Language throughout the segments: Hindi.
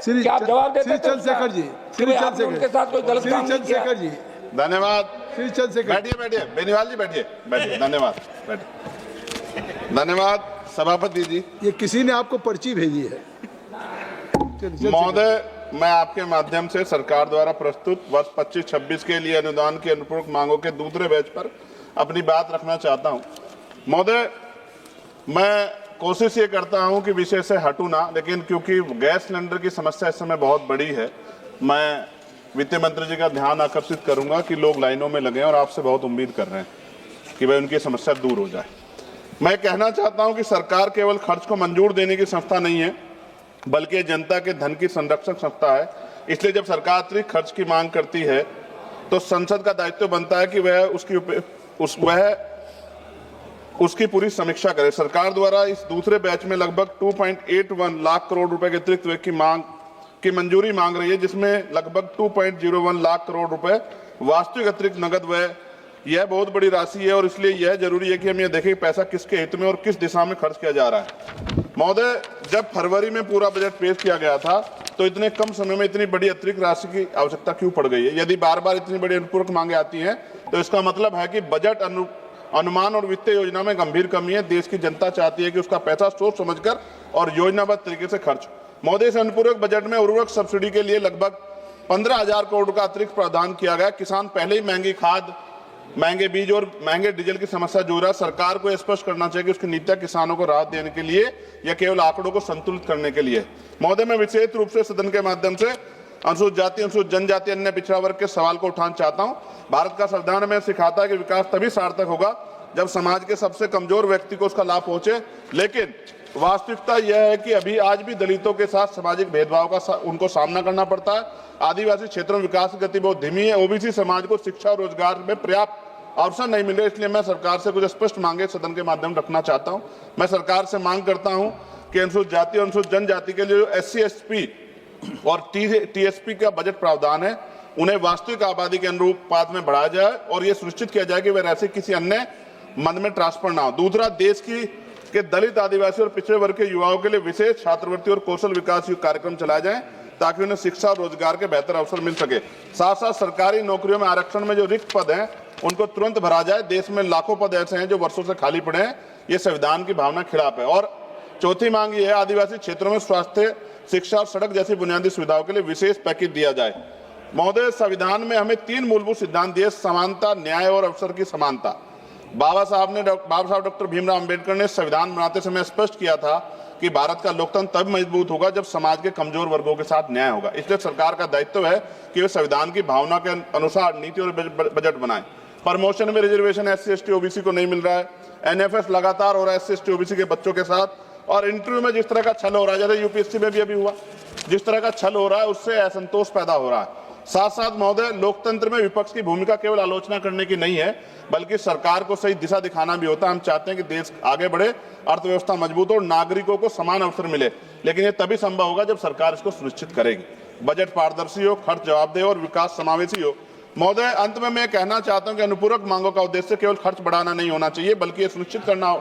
क्या आप जवाब देते? श्री चंद्रशेखर जी, श्री आपने उनके साथ कोई गलत काम नहीं किया? चंद्रशेखर जी, धन्यवाद। श्री चंद्रशेखर, बैठिए बैठिए, बेनीवाल जी बैठिए बैठिए, धन्यवाद, बैठिए। धन्यवाद सभापति जी। ये किसी ने आपको पर्ची भेजी है। महोदय, मैं आपके माध्यम से सरकार द्वारा प्रस्तुत वर्ष 25-26 के लिए अनुदान की अनुपूरक मांगों के दूसरे बैच पर अपनी बात रखना चाहता हूं। महोदय, मैं कोशिश ये करता हूं कि विषय से हटूं ना, लेकिन क्योंकि गैस सिलेंडर की समस्या इस समय बहुत बड़ी है, मैं वित्त मंत्री जी का ध्यान आकर्षित करूंगा कि लोग लाइनों में लगे और आपसे बहुत उम्मीद कर रहे हैं कि भाई उनकी समस्या दूर हो जाए। मैं कहना चाहता हूं कि सरकार केवल खर्च को मंजूर देने की संस्था नहीं है, बल्कि जनता के धन की संरक्षक संस्था है। इसलिए जब सरकार अतिरिक्त खर्च की मांग करती है तो संसद का दायित्व बनता है कि वह उसकी पूरी समीक्षा करे। सरकार द्वारा इस दूसरे बैच में लगभग 2.81 लाख करोड़ रुपए के अतिरिक्त व्यय की मंजूरी मांग रही है, जिसमें लगभग 2.01 लाख करोड़ रुपए वास्तविक अतिरिक्त नगद व्यय। यह बहुत बड़ी राशि है और इसलिए यह जरूरी है कि हम ये देखें पैसा किसके हित में और किस दिशा में खर्च किया जा रहा है। महोदय, जब फरवरी में पूरा बजट पेश किया गया था तो इतने कम समय में इतनी बड़ी अतिरिक्त राशि की आवश्यकता क्यों पड़ गई है? यदि बार बार इतनी बड़ी अनुपूरक मांगे आती हैं तो इसका मतलब है कि बजट अनुमान और वित्तीय योजना में गंभीर कमी है। देश की जनता चाहती है कि उसका पैसा सोच समझकर और योजनाबद्ध तरीके से खर्च। महोदय, इस अनुपूरक बजट में उर्वरक सब्सिडी के लिए लगभग 15,000 करोड़ का अतिरिक्त प्रावधान किया गया। किसान पहले ही महंगी खाद, महंगे बीज और महंगे डीजल की समस्या जूझ रहा है। सरकार को स्पष्ट करना चाहिए कि उसकी नीतियां किसानों को राहत देने के लिए या केवल आंकड़ों को संतुलित करने के लिए। महोदय, मैं विशेष रूप से सदन के माध्यम से अनुसूचित जाति, अनुसूचित जनजाति, अन्य पिछड़ा वर्ग के सवाल को उठाना चाहता हूं। भारत का संविधान हमें सिखाता है कि विकास तभी सार्थक होगा जब समाज के सबसे कमजोर व्यक्ति को उसका लाभ पहुंचे, लेकिन वास्तविकता यह है कि अभी आज भी दलितों के साथ सामाजिक भेदभाव का उनको सामना करना पड़ता है। आदिवासी क्षेत्रों में विकास की गति बहुत धीमी है। ओबीसी समाज को शिक्षा और रोजगार में पर्याप्त अवसर नहीं मिल रहे, इसलिए मैं सरकार से कुछ स्पष्ट मांगे सदन के माध्यम रखना चाहता हूं। मैं सरकार से मांग करता हूं कि अनुसूचित जाति और अनुसूचित जनजाति के लिए जो SC, ST और TSP का बजट प्रावधान है, उन्हें वास्तविक आबादी के अनुपात में बढ़ाया जाए और यह सुनिश्चित किया जाए कि वह राशि किसी अन्य मद में ट्रांसफर ना हो। दूसरा, देश के दलित, आदिवासी और पिछड़े वर्ग के युवाओं के लिए विशेष छात्रवृत्ति और कौशल विकास कार्यक्रम चलाए जाएं ताकि उन्हें शिक्षा और रोजगार के बेहतर अवसर मिल सके। साथ साथ सरकारी नौकरियों में आरक्षण में जो रिक्त पद हैं उनको तुरंत भरा जाए। देश में लाखों पद ऐसे हैं जो वर्षों से खाली पड़े हैं। ये संविधान की भावना के खिलाफ है। और चौथी मांग ये है, आदिवासी क्षेत्रों में स्वास्थ्य, शिक्षा और सड़क जैसी बुनियादी सुविधाओं के लिए विशेष पैकेज दिया जाए। महोदय, संविधान में हमें 3 मूलभूत सिद्धांत दिए: समानता, न्याय और अवसर की समानता। बाबा साहब डॉक्टर भीमराव अंबेडकर ने संविधान बनाते समय स्पष्ट किया था कि भारत का लोकतंत्र तब मजबूत होगा जब समाज के कमजोर वर्गों के साथ न्याय होगा। इसलिए सरकार का दायित्व है कि वे संविधान की भावना के अनुसार नीति और बजट बनाएं। प्रमोशन में रिजर्वेशन SC, ST, OBC को नहीं मिल रहा है। NFS लगातार हो रहा है SC, ST, OBC के बच्चों के साथ। और इंटरव्यू में जिस तरह का छल हो रहा है, जैसे UPSC में भी अभी हुआ, जिस तरह का छल हो रहा है उससे असंतोष पैदा हो रहा है। साथ साथ महोदय, लोकतंत्र में विपक्ष की भूमिका केवल आलोचना करने की नहीं है, बल्कि सरकार को सही दिशा दिखाना भी होता है। हम चाहते हैं कि देश आगे बढ़े, अर्थव्यवस्था मजबूत हो और नागरिकों को समान अवसर मिले, लेकिन यह तभी संभव होगा जब सरकार इसको सुनिश्चित करेगी। बजट पारदर्शी हो, खर्च जवाबदेह और विकास समावेशी हो। महोदय, अंत में मैं कहना चाहता हूं कि अनुपूरक मांगों का उद्देश्य केवल खर्च बढ़ाना नहीं होना चाहिए, बल्कि ये सुनिश्चित करना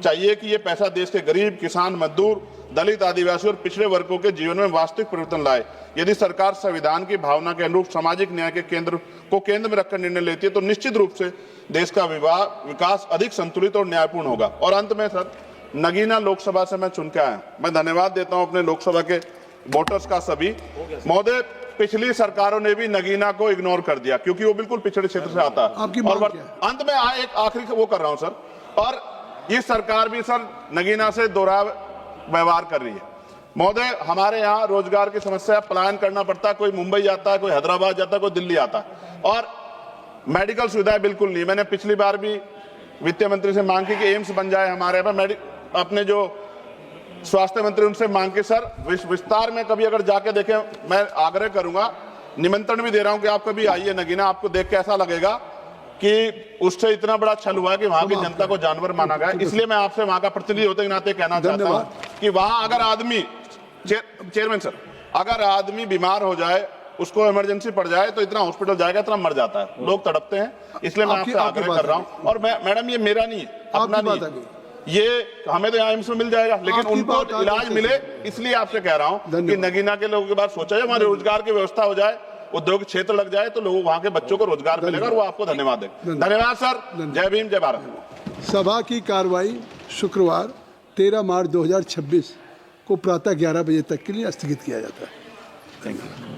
चाहिए कि ये पैसा देश के गरीब, किसान, मजदूर, दलित, आदिवासी और पिछड़े वर्गों के जीवन में वास्तविक परिवर्तन लाए। यदि सरकार संविधान की भावना के अनुरूप सामाजिक न्याय के केंद्र में रखकर निर्णय लेती है तो निश्चित रूप से देश का विकास अधिक संतुलित और न्यायपूर्ण होगा। और अंत में सर, नगीना लोकसभा से मैं चुन के आया, मैं धन्यवाद देता हूं अपने लोकसभा के वोटर्स का सभी। महोदय, पिछली सरकारों ने भी नगीना को इग्नोर कर दिया क्योंकि वो बिल्कुल पिछड़े क्षेत्र से आता है। और अंत में एक आखिरी वो कर रहा हूं सर, और ये सरकार भी सर नगीना से दोहरा व्यवहार कर रही है। महोदय, हमारे यहाँ रोजगार की समस्या, पलायन करना पड़ता है, कोई मुंबई जाता है, कोई हैदराबाद जाता है, कोई दिल्ली आता है, और मेडिकल सुविधाएं बिल्कुल नहीं। मैंने पिछली बार भी वित्त मंत्री से मांग की कि एम्स बन जाए हमारे यहाँ। अपने जो स्वास्थ्य मंत्री उनसे मांग के सर विस्तार में कभी अगर जाके देखें, मैं आग्रह करूंगा, निमंत्रण भी दे रहा हूं कि आप कभी आइए नगीना, आपको देख के ऐसा लगेगा कि उससे इतना बड़ा छल हुआ है कि वहां की जनता को जानवर माना गया। इसलिए मैं आपसे वहां का प्रतिनिधि होते के नाते कहना चाहता हूं कि वहां अगर आदमी, चेयरमैन सर, अगर आदमी बीमार हो जाए, उसको इमरजेंसी पड़ जाए तो इतना हॉस्पिटल जाएगा, इतना मर जाता है, लोग तड़पते हैं। इसलिए मैं आपसे आग्रह कर रहा हूं। और मैडम, ये मेरा नहीं है, अपना नहीं है, ये हमें तो यहाँ एम्स में मिल जाएगा, लेकिन आपकी बात उनको आगे इलाज से मिले, इसलिए आपसे कह रहा हूँ कि धन्यवाद। नगीना के लोगों के बाद सोचा जाए, हमारे रोजगार की व्यवस्था हो जाए, उद्योग क्षेत्र लग जाए, तो लोगों वहां के बच्चों को रोजगार मिलेगा और वो आपको धन्यवाद दें। धन्यवाद सर। जय भीम, जय भारत। सभा की कार्रवाई शुक्रवार 13 मार्च 2026 को प्रातः 11 बजे तक के लिए स्थगित किया जाता है। Thank you.